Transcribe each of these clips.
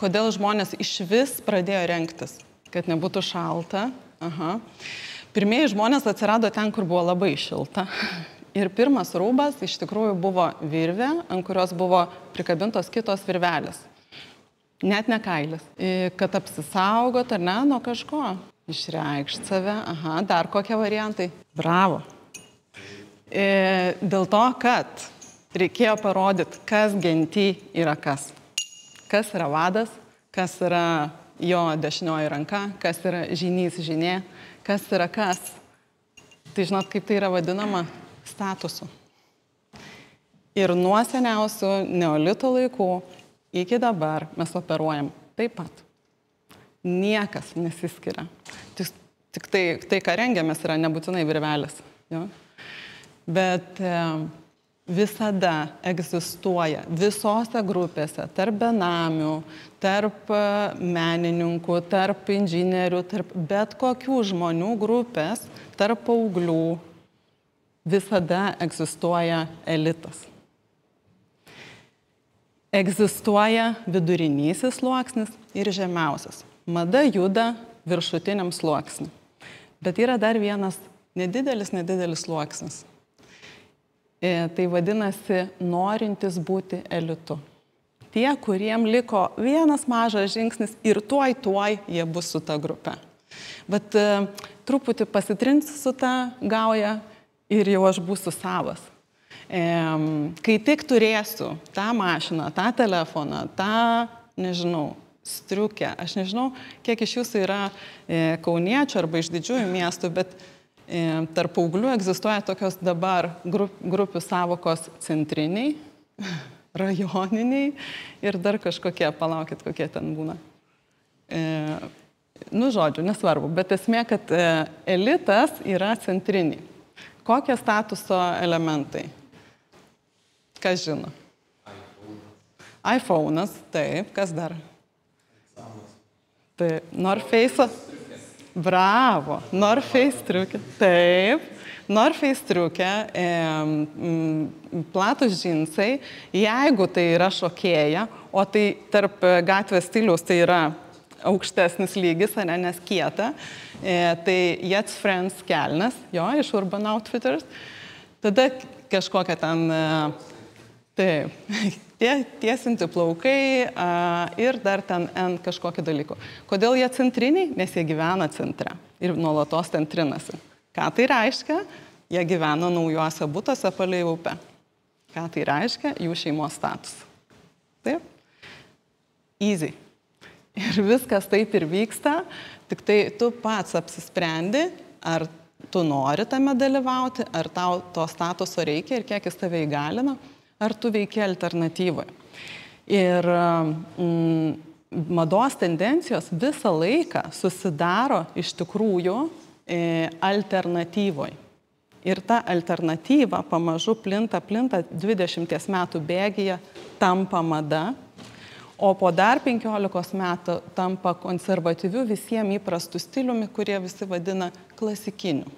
Kodėl žmonės iš vis pradėjo rengtis, kad nebūtų šalta. Aha. Pirmieji žmonės atsirado ten, kur buvo labai šilta. Ir pirmas rūbas iš tikrųjų buvo virvė, ant kurios buvo prikabintos kitos virvelės. Net ne kailis. Kad apsisaugot ar ne nuo kažko. Išreikšt save. Aha, dar kokie variantai. Bravo. Dėl to, kad reikėjo parodyti, kas genty yra kas. Kas yra vadas, kas yra jo dešinioji ranka, kas yra žynys žynė, kas yra kas. Tai žinot, kaip tai yra vadinama statusu. Ir nuo seniausių neolito laikų iki dabar mes operuojam taip pat. Niekas nesiskiria. Tik tai ką rengiamės, yra nebūtinai virvelės. Jo? Bet visada egzistuoja visose grupėse, tarp benamių, tarp menininkų, tarp inžinierių, tarp bet kokių žmonių grupės, tarp paauglių, visada egzistuoja elitas. Egzistuoja vidurinysis sluoksnis ir žemiausias. Mada juda viršutiniam sluoksniui. Bet yra dar vienas nedidelis sluoksnis. Tai vadinasi norintis būti elitu. Tie, kuriem liko vienas mažas žingsnis ir tuoj jie bus su ta grupe. Bet truputį pasitrinsiu su ta gauja ir jau aš būsiu savas. Kai tik turėsiu tą mašiną, tą telefoną, tą, nežinau, striukę, aš nežinau, kiek iš jūsų yra kauniečių arba iš didžiųjų miestų, bet tarp paauglių egzistuoja tokios dabar grupių savokos centriniai, rajoniniai ir dar kažkokie, palaukit, kokie ten būna. Žodžiu, nesvarbu, bet esmė, kad elitas yra centriniai. Kokie statuso elementai? Kas žino? iPhone'as, taip, kas dar? Tai North Face'as. Bravo, North Face striukė. Taip, North Face striukė, platus džinsai, jeigu tai yra šokėja, o tai tarp gatvės stiliaus tai yra aukštesnis lygis, nes kieta, tai Jets Friends kelnes, jo, iš Urban Outfitters, tada kažkokia ten, taip, tiesinti plaukai ir dar ten N kažkokį dalykų. Kodėl jie centriniai? Nes jie gyvena centre ir nuolatos ten trinasi. Ką tai reiškia? Jie gyvena naujuose butuose palei upę. Ką tai reiškia? Jų šeimos status. Taip? Easy. Ir viskas taip ir vyksta, tik tai tu pats apsisprendi, ar tu nori tame dalyvauti, ar tau to statuso reikia ir kiek jis tave įgalina, ar tu veiki alternatyvoje. Ir mados tendencijos visą laiką susidaro iš tikrųjų alternatyvoje. Ir ta alternatyva pamažu plinta 20 metų bėgyje tampa mada, o po dar 15 metų tampa konservatyviu visiems įprastų stiliumi, kurie visi vadina klasikiniu.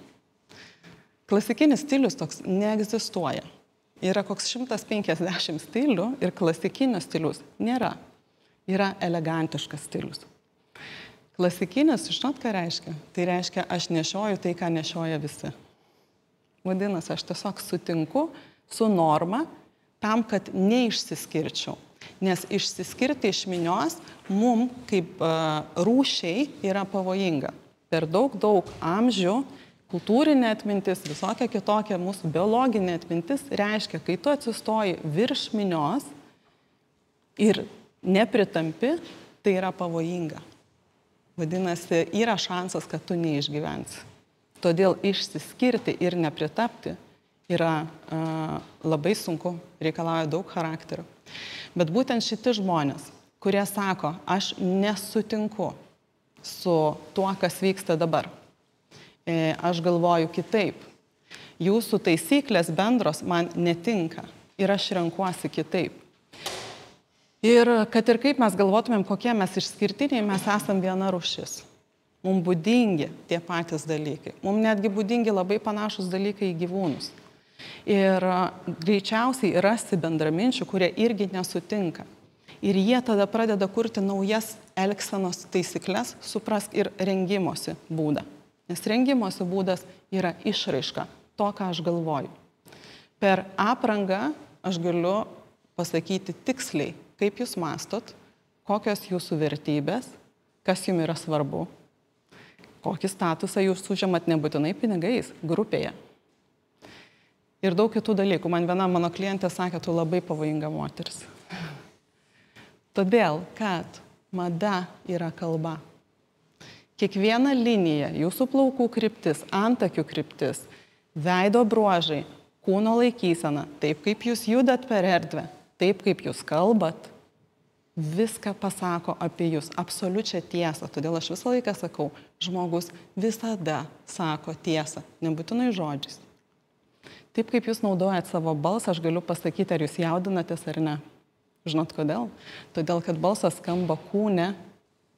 Klasikinis stilius toks neegzistuoja. Yra koks 150 stilių ir klasikinio stilius nėra. Yra elegantiškas stilius. Klasikinis, žinot, ką reiškia? Tai reiškia, aš nešioju tai, ką nešioja visi. Vadinasi, aš tiesiog sutinku su norma tam, kad neišsiskirčiau. Nes išsiskirti iš minios mum kaip rūšiai yra pavojinga. Per daug amžių kultūrinė atmintis, visokia kitokia mūsų biologinė atmintis reiškia, kai tu atsistoji virš minios ir nepritampi, tai yra pavojinga. Vadinasi, yra šansas, kad tu neišgyvensi. Todėl išsiskirti ir nepritapti yra labai sunku, reikalauja daug charakterio. Bet būtent šitie žmonės, kurie sako, aš nesutinku su tuo, kas vyksta dabar. Aš galvoju kitaip. Jūsų taisyklės bendros man netinka ir aš renkuosi kitaip. Ir kad ir kaip mes galvotumėm, kokie mes išskirtiniai, mes esam viena rūšis. Mums būdingi tie patys dalykai. Mums netgi būdingi labai panašus dalykai į gyvūnus. Ir greičiausiai rasti bendraminčių, kurie irgi nesutinka. Ir jie tada pradeda kurti naujas elgsenos taisyklės, suprask, ir rengimosi būdą. Nes rengimosi būdas yra išraiška to, ką aš galvoju. Per aprangą aš galiu pasakyti tiksliai, kaip jūs mastot, kokios jūsų vertybės, kas jums yra svarbu, kokį statusą jūs užimat nebūtinai pinigais, grupėje. Ir daug kitų dalykų. Man viena mano klientė sakė, tu labai pavojinga moteris. Todėl, kad mada yra kalba. Kiekviena linija, jūsų plaukų kryptis, antakių kryptis, veido bruožai, kūno laikysena, taip kaip jūs judat per erdvę, taip kaip jūs kalbat, viską pasako apie jūs, absoliučią tiesą. Todėl aš visą laiką sakau, žmogus visada sako tiesą, nebūtinai žodžiais. Taip kaip jūs naudojat savo balsą, aš galiu pasakyti, ar jūs jaudinatės ar ne. Žinot kodėl? Todėl, kad balsas skamba kūne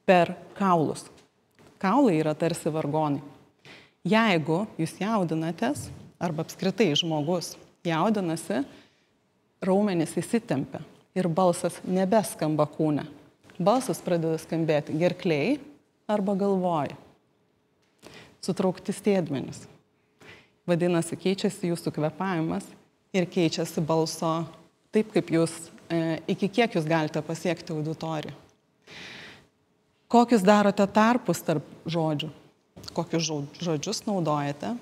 per kaulus. Kaulai yra tarsi vargonai. Jeigu jūs jaudinatės, arba apskritai žmogus jaudinasi, raumenys įsitempia ir balsas nebeskamba kūne. Balsas pradeda skambėti gerklėj arba galvoj. Sutraukti stiebmenis. Vadinasi, keičiasi jūsų kvėpavimas ir keičiasi balso taip, kaip jūs, iki kiek jūs galite pasiekti auditoriją. Kokius darote tarpus tarp žodžių? Kokius žodžius naudojate?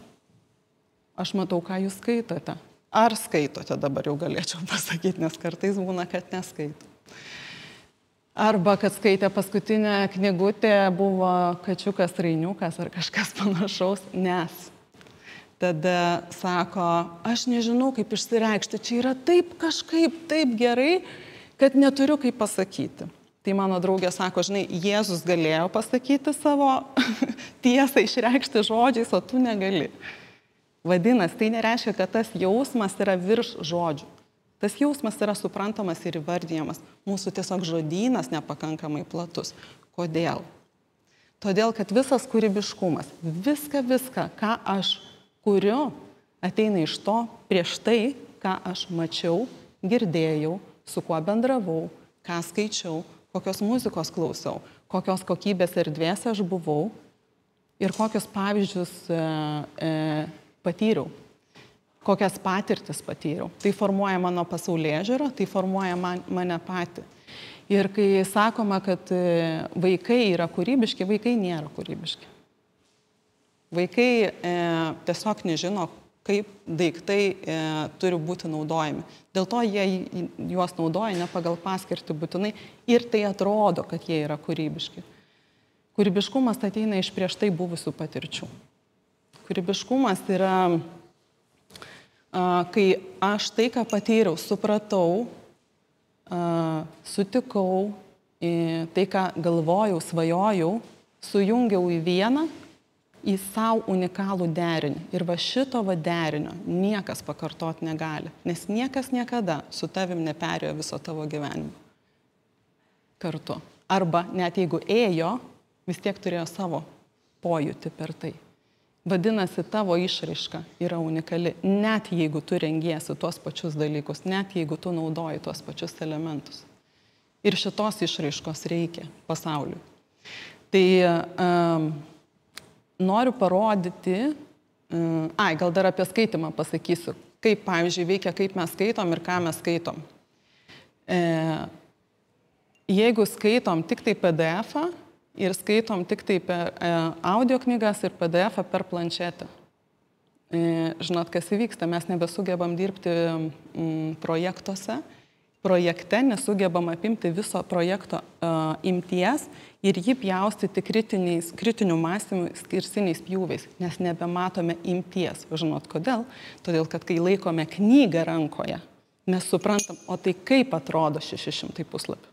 Aš matau, ką jūs skaitote. Ar skaitote, dabar jau galėčiau pasakyti, nes kartais būna, kad neskaito. Arba, kad skaitė paskutinę knygutę, buvo kačiukas Rainiukas ar kažkas panašaus, nes tada sako, aš nežinau, kaip išsireikšti, čia yra taip kažkaip, taip gerai, kad neturiu kaip pasakyti. Tai mano draugė sako, žinai, Jėzus galėjo pasakyti savo tiesą, išreikšti žodžiais, o tu negali. Vadinasi, tai nereiškia, kad tas jausmas yra virš žodžių. Tas jausmas yra suprantamas ir įvardyjamas. Mūsų tiesiog žodynas nepakankamai platus. Kodėl? Todėl, kad visas kūrybiškumas, viską, ką aš kuriu, ateina iš to prieš tai, ką aš mačiau, girdėjau, su kuo bendravau, ką skaičiau, kokios muzikos klausau, kokios kokybės erdvėse aš buvau ir kokius pavyzdžius patyriau, kokias patirtis patyriau. Tai formuoja mano pasaulėžiūrą, tai formuoja mane patį. Ir kai sakoma, kad vaikai yra kūrybiški, vaikai nėra kūrybiški. Vaikai tiesiog nežino, kaip daiktai turi būti naudojami. Dėl to jie juos naudoja ne pagal paskirtį būtinai ir tai atrodo, kad jie yra kūrybiški. Kūrybiškumas ateina iš prieš tai buvusių patirčių. Kūrybiškumas yra, kai aš tai, ką patyriau, supratau, sutikau, tai, ką galvojau, svajojau, sujungiau į vieną, į savo unikalų derinį. Ir va šito derinio niekas pakartot negali, nes niekas niekada su tavim neperėjo viso tavo gyvenimo kartu. Arba net jeigu ėjo, vis tiek turėjo savo pojūtį per tai. Vadinasi, tavo išraiška yra unikali, net jeigu tu rengiesi tuos pačius dalykus, net jeigu tu naudoji tuos pačius elementus. Ir šitos išraiškos reikia pasauliui. Tai noriu parodyti, gal dar apie skaitimą pasakysiu, kaip, pavyzdžiui, veikia, kaip mes skaitom ir ką mes skaitom. Jeigu skaitom tik tai PDF-ą ir skaitom tik tai per audio knygas ir PDF-ą per planšetę, žinot, kas įvyksta, mes nebesugebam dirbti projektuose, projekte nesugebam apimti viso projekto imties ir jį pjaustyti kritinių mąstymų skirsiniais pjūviais, nes nebematome imties. Žinot, kodėl? Todėl, kad kai laikome knygą rankoje, mes suprantam, o tai kaip atrodo 600 puslapių.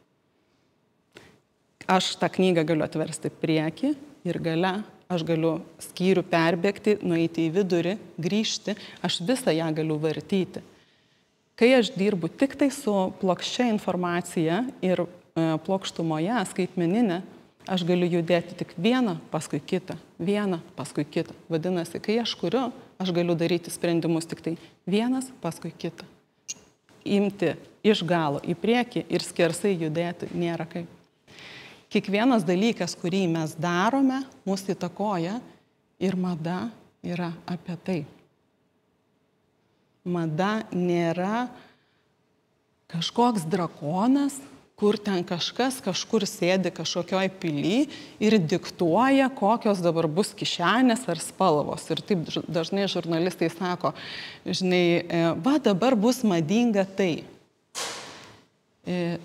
Aš tą knygą galiu atversti priekį ir gale, aš galiu skyrių perbėgti, nueiti į vidurį, grįžti, aš visą ją galiu vartyti. Kai aš dirbu tik tai su plokščia informacija ir plokštumoje, skaitmeninė, aš galiu judėti tik vieną paskui kitą. Vadinasi, kai aš kuriu, aš galiu daryti sprendimus tik tai vienas paskui kitą. imti iš galo į priekį ir skersai judėti nėra kaip. Kiekvienas dalykas, kurį mes darome, mūsų įtakoja ir mada yra apie tai. Mada nėra kažkoks drakonas, kur ten kažkas kažkur sėdi kažkokioj pily ir diktuoja, kokios dabar bus kišenės ar spalvos. Ir taip dažnai žurnalistai sako, žinai, va dabar bus madinga tai.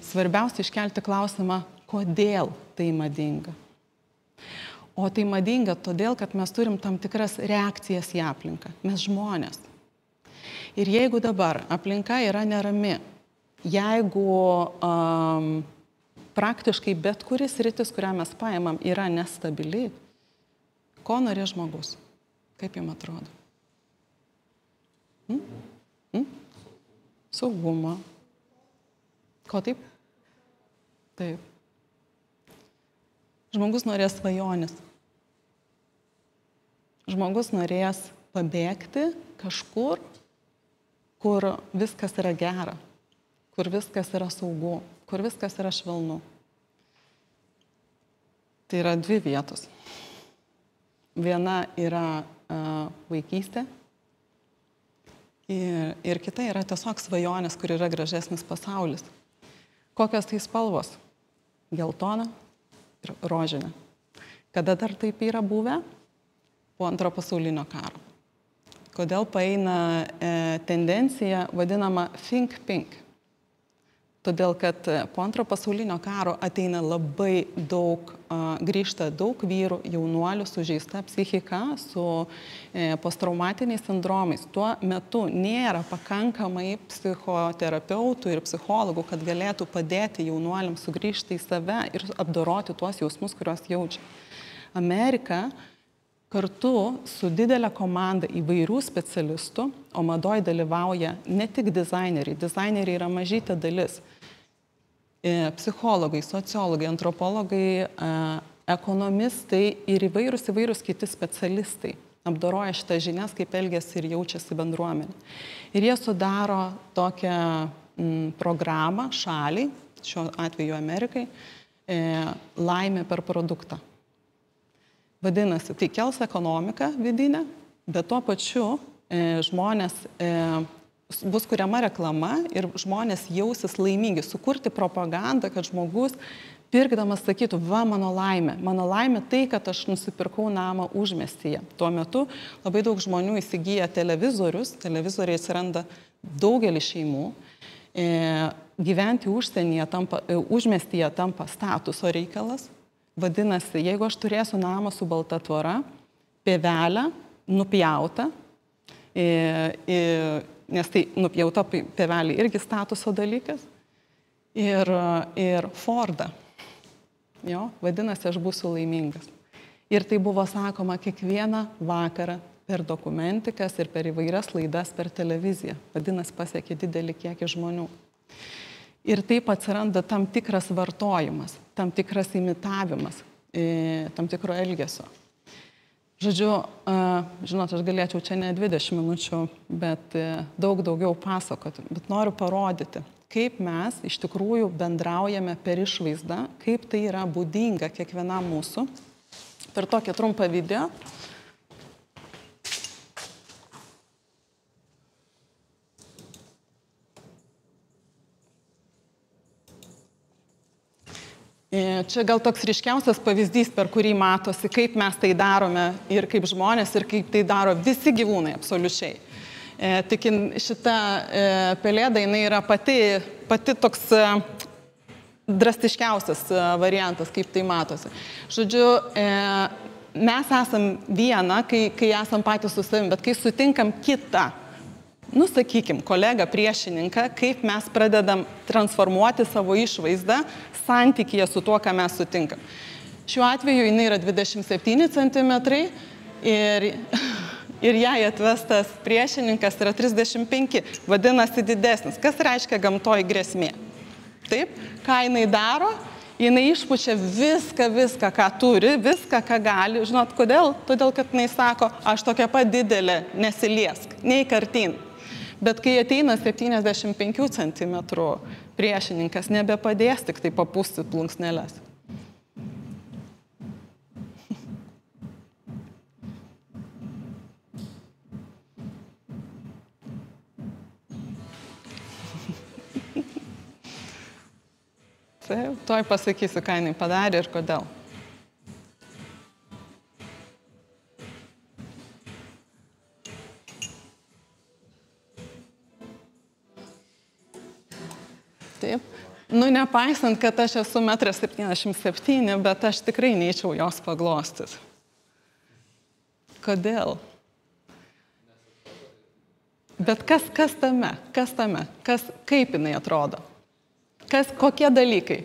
Svarbiausia iškelti klausimą, kodėl tai madinga. O tai madinga todėl, kad mes turim tam tikras reakcijas į aplinką. Mes žmonės. Ir jeigu dabar aplinka yra nerami, jeigu praktiškai bet kuris sritis, kurią mes paimam, yra nestabili, ko norės žmogus? Kaip jums atrodo? Saugumo. Ko taip? Taip. Žmogus norės svajonės. Žmogus norės pabėgti kažkur, kur viskas yra gera, kur viskas yra saugu, kur viskas yra švelnu. Tai yra dvi vietos. Viena yra vaikystė ir kita yra tiesiog svajonės, kur yra gražesnis pasaulis. Kokios tai spalvos? Geltona ir rožinė. Kada dar taip yra buvę? Po Antro pasaulinio karo. Kodėl paeina tendencija vadinama Think Pink? Todėl, kad po Antro pasaulinio karo ateina labai daug, grįžta daug vyrų, jaunuolių, sužeista psichika, su posttraumatiniais sindromais. Tuo metu nėra pakankamai psichoterapeutų ir psichologų, kad galėtų padėti jaunuoliams sugrįžti į save ir apdoroti tuos jausmus, kuriuos jaučia. Amerika kartu su didelė komanda įvairių specialistų, o madoj dalyvauja ne tik dizaineriai. Dizaineriai yra mažytė dalis. Psichologai, sociologai, antropologai, ekonomistai ir įvairūs kiti specialistai apdoroja šitą žinias, kaip elgiasi ir jaučiasi bendruomenė. Ir jie sudaro tokią programą šaliai, šiuo atveju Amerikai, laimė per produktą. Vadinasi, tai kels ekonomiką vidinę, bet tuo pačiu žmonės bus kuriama reklama ir žmonės jausis laimingi. Sukurti propagandą, kad žmogus pirkdamas sakytų, va mano laimė tai, kad aš nusipirkau namą užmiestyje. Tuo metu labai daug žmonių įsigyja televizorius, televizoriai atsiranda daugelį šeimų. Gyventi užmiestyje tampa statuso reikalas. Vadinasi, jeigu aš turėsiu namą su balta tvora, pievelę, nupjautą, nes tai nupjauta pievelė irgi statuso dalykas, ir Fordą. Jo, vadinasi, aš būsiu laimingas. Ir tai buvo sakoma kiekvieną vakarą per dokumentikas ir per įvairias laidas per televiziją. Vadinasi, pasiekė didelį kiekį žmonių. Ir taip atsiranda tam tikras vartojimas, tam tikras imitavimas, tam tikro elgesio. Žodžiu, žinot, aš galėčiau čia ne 20 minučių, bet daug daugiau pasakoti. Bet noriu parodyti, kaip mes iš tikrųjų bendraujame per išvaizdą, kaip tai yra būdinga kiekvienam mūsų. Per tokį trumpą video. Čia gal toks ryškiausias pavyzdys, per kurį matosi, kaip mes tai darome ir kaip žmonės, ir kaip tai daro visi gyvūnai absoliučiai. Tik šita pelėda, jinai yra pati toks drastiškiausias variantas, kaip tai matosi. Žodžiu, mes esam viena, kai esam patys su savim, bet kai sutinkam kitą, sakykim, kolegą, priešininką, kaip mes pradedam transformuoti savo išvaizdą santykyje su tuo, ką mes sutinkam. Šiuo atveju jinai yra 27 cm ir jai atvestas priešininkas yra 35, vadinasi didesnis. Kas reiškia gamtoj grėsmė? Taip, ką jinai daro? Jinai išpučia viską, ką turi, viską, ką gali. Žinot, kodėl? Todėl, kad jinai sako, aš tokia pat didelė, nesiliesk, nei kartin. Bet kai ateina 75 cm priešininkas, nebepadės tik tai papūsti plunksneles. Taip, tuoj pasakysiu, ką jinai padarė ir kodėl. Taip. Nepaisant, kad aš esu 1,77 m, bet aš tikrai neįčiau jos paglostis. Kodėl? Bet kas tame? Kaip jinai atrodo? Kokie dalykai?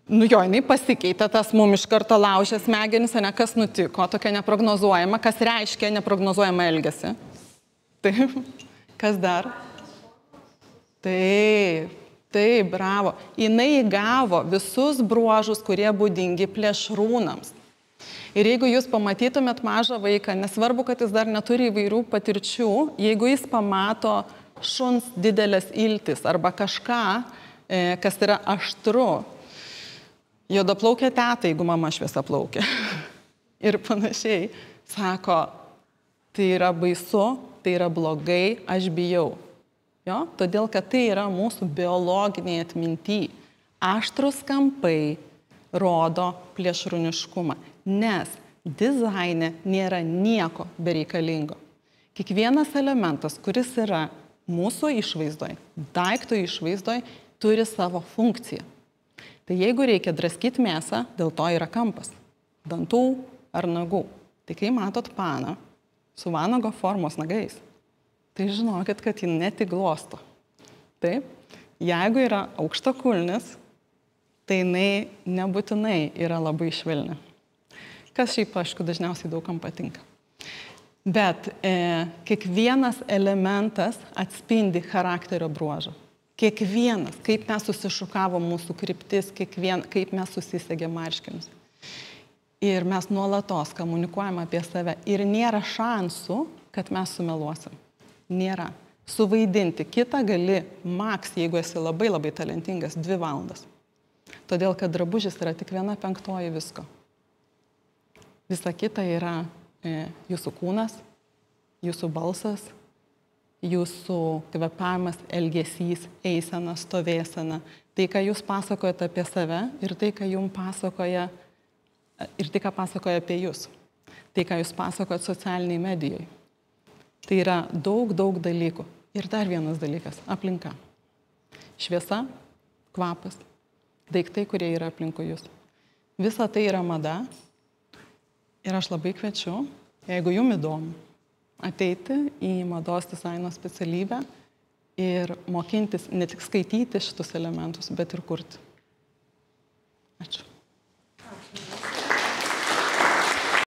Jinai pasikeitė, tas mum iš karto laužė smegenis, ne, kas nutiko, tokia neprognozuojama, kas reiškia neprognozuojama elgesį. Taip, kas dar? Taip, bravo. Jinai įgavo visus bruožus, kurie būdingi plėšrūnams. Ir jeigu jūs pamatytumėt mažą vaiką, nesvarbu, kad jis dar neturi įvairių patirčių, jeigu jis pamato šuns didelės iltis arba kažką, kas yra aštru, juodaplaukė teta, jeigu mama šviesiaplaukė. Ir panašiai, sako, tai yra baisu, tai yra blogai, aš bijau. Jo? Todėl, kad tai yra mūsų biologiniai atminty. Aštrus kampai rodo plėšrūniškumą, nes dizaine nėra nieko bereikalingo. Kiekvienas elementas, kuris yra mūsų išvaizdoj, daikto išvaizdoj, turi savo funkciją. Tai jeigu reikia draskyti mėsą, dėl to yra kampas, dantų ar nagų. Tai kai matot paną su vanago formos nagais, tai žinokit, kad ji ne tik glosto. Taip, jeigu yra aukštakulnis, tai jinai nebūtinai yra labai švelni. Kas šiaip, aišku, dažniausiai daugam patinka. Bet kiekvienas elementas atspindi charakterio bruožą. Kiekvienas, kaip mes susišukavom mūsų kryptis, kaip mes susisegėm marškinius. Ir mes nuolatos komunikuojam apie save. Ir nėra šansų, kad mes sumeluosim. Nėra. Suvaidinti kitą gali maks, jeigu esi labai labai talentingas, 2 valandas. Todėl, kad drabužis yra tik 1/5 visko. Visa kita yra jūsų kūnas, jūsų balsas, jūsų kvepavimas, elgesys, eisena, stovėsena. Tai, ką jūs pasakojate apie save ir tai, ką jums pasakoja, ir tai, ką pasakoja apie jūs. Tai, ką jūs pasakojate socialiniai medijoje. Tai yra daug dalykų. Ir dar vienas dalykas - aplinka. Šviesa, kvapas, daiktai, kurie yra aplinkui jūs. Visa tai yra mada. Ir aš labai kviečiu, jeigu jums įdomu, ateiti į mados dizaino specialybę ir mokintis ne tik skaityti šitus elementus, bet ir kurti. Ačiū.